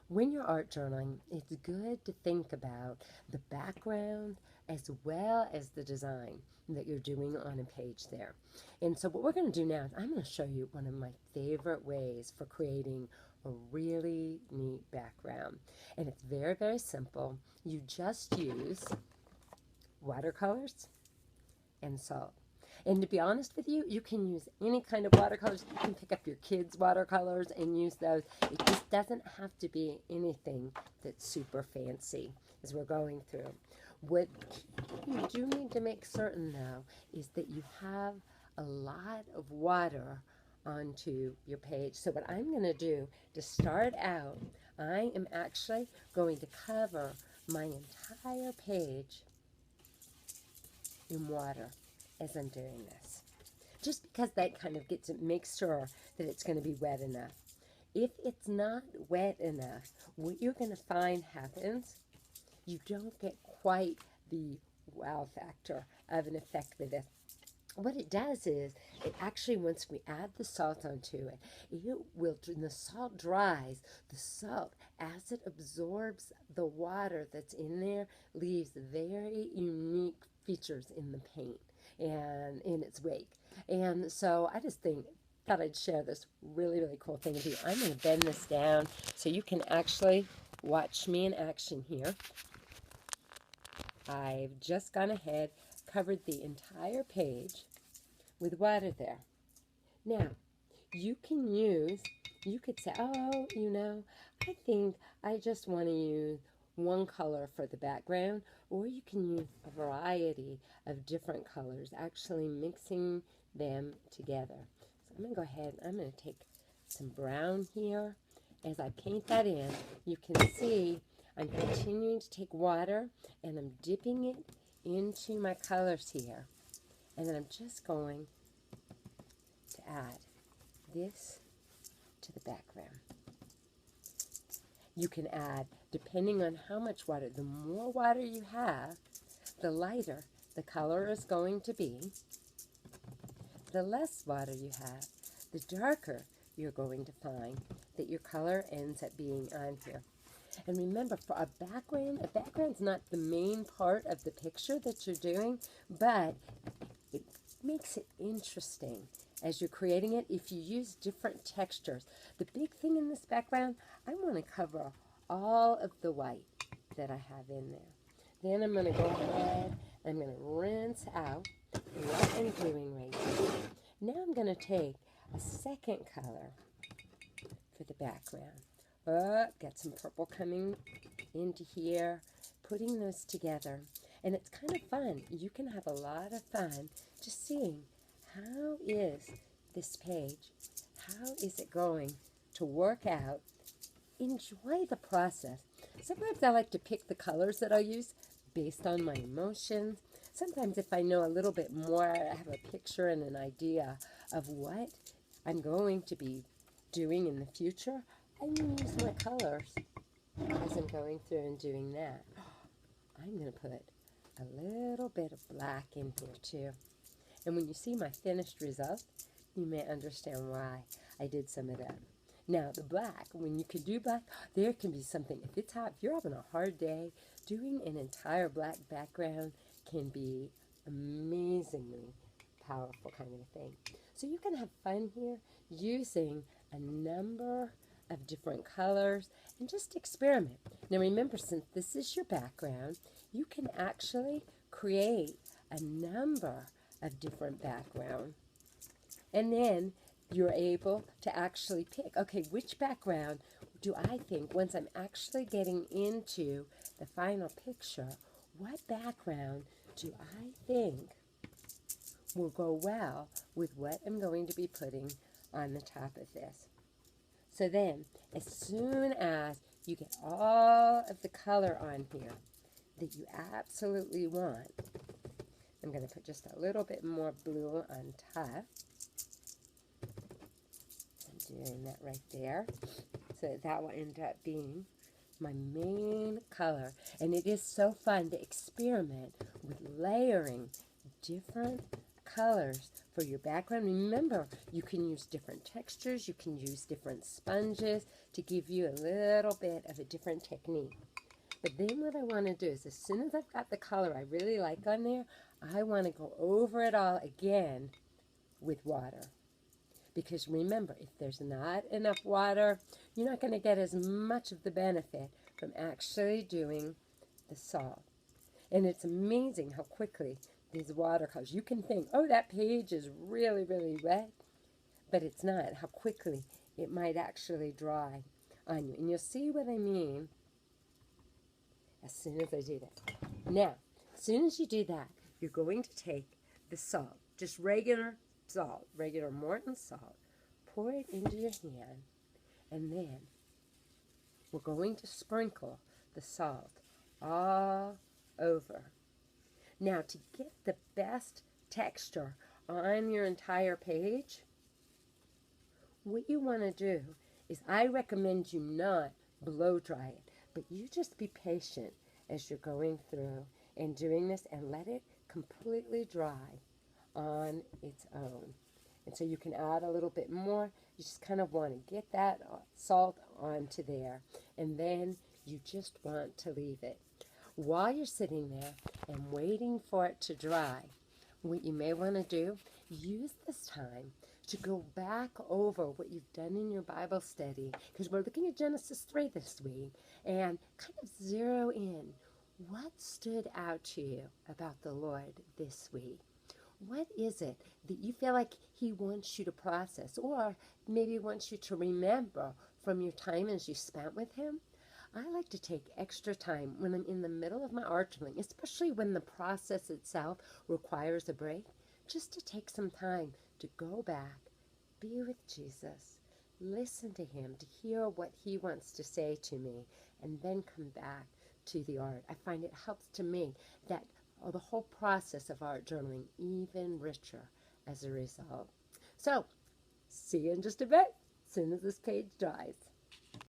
When you're art journaling, it's good to think about the background as well as the design that you're doing on a page there. And so, what we're going to do now is I'm going to show you one of my favorite ways for creating a really neat background. And it's very, very simple. You just use watercolors and salt. And to be honest with you, you can use any kind of watercolors. You can pick up your kids' watercolors and use those. It just doesn't have to be anything that's super fancy as we're going through. What you do need to make certain, though, is that you have a lot of water onto your page. So what I'm going to do to start out, I am actually going to cover my entire page in water as I'm doing this. Just because that kind of gets it, makes sure that it's going to be wet enough. If it's not wet enough, what you're going to find happens, you don't get quite the wow factor of an effect with this. What it does is, it actually, once we add the salt onto it, it will, when the salt dries, the salt, as it absorbs the water that's in there, leaves very unique features in the paint and in its wake. And so I just thought I'd share this really, really cool thing with you. I'm going to bend this down so you can actually watch me in action here. I've just gone ahead, covered the entire page with water there. Now, you could say, oh, I think I just want to use one color for the background, or you can use a variety of different colors, actually mixing them together. So I'm going to go ahead, I'm going to take some brown here. As I paint that in, you can see I'm continuing to take water and I'm dipping it into my colors here. And then I'm just going to add this to the background. You can add, depending on how much water, the more water you have, the lighter the color is going to be. The less water you have, the darker you're going to find that your color ends up being on here. And remember, for a background's not the main part of the picture that you're doing, but it makes it interesting as you're creating it if you use different textures. The big thing in this background, I want to cover all of the white that I have in there. Then I'm going to go ahead and I'm going to rinse out what I'm doing right here. Now I'm going to take a second color for the background. Got some purple coming into here, putting those together. And it's kind of fun. You can have a lot of fun just seeing how is this page, how is it going to work out. Enjoy the process. Sometimes I like to pick the colors that I'll use based on my emotions. Sometimes if I know a little bit more, I have a picture and an idea of what I'm going to be doing in the future, I can use my colors as I'm going through and doing that. I'm going to put a little bit of black in here too. And when you see my finished result, you may understand why I did some of that. Now, the black, when you can do black, there can be something. If it's hot, if you're having a hard day, doing an entire black background can be amazingly powerful kind of a thing. So you can have fun here using a number of different colors and just experiment. Now remember, since this is your background, you can actually create a number of different backgrounds. And then you're able to actually pick, okay, which background do I think, once I'm actually getting into the final picture, what background do I think will go well with what I'm going to be putting on the top of this? So then, as soon as you get all of the color on here that you absolutely want, I'm going to put just a little bit more blue on top. I'm doing that right there. So that will end up being my main color. And it is so fun to experiment with layering different colors for your background. Remember, you can use different textures. You can use different sponges to give you a little bit of a different technique. But then what I want to do is, as soon as I've got the color I really like on there, I want to go over it all again with water. Because remember, if there's not enough water, you're not going to get as much of the benefit from actually doing the salt. And it's amazing how quickly these watercolors, you can think, oh, that page is really, really wet, but it's not. How quickly it might actually dry on you. And you'll see what I mean as soon as I do that. Now, as soon as you do that, you're going to take the salt, just regular salt, regular Morton salt, pour it into your hand, and then we're going to sprinkle the salt all over. Now, to get the best texture on your entire page, what you want to do is, I recommend you not blow dry it, but you just be patient as you're going through and doing this, and let it completely dry on its own. And so you can add a little bit more. You just kind of want to get that salt onto there, and then you just want to leave it. While you're sitting there and waiting for it to dry, what you may want to do, use this time to go back over what you've done in your Bible study, because we're looking at Genesis 3 this week, and kind of zero in. What stood out to you about the Lord this week? What is it that you feel like He wants you to process, or maybe wants you to remember from your time as you spent with Him? I like to take extra time when I'm in the middle of my art journaling, especially when the process itself requires a break, just to take some time to go back, be with Jesus, listen to Him, to hear what He wants to say to me, and then come back to the art. I find it helps to me that the whole process of art journaling even richer as a result. So, see you in just a bit, as soon as this page dries.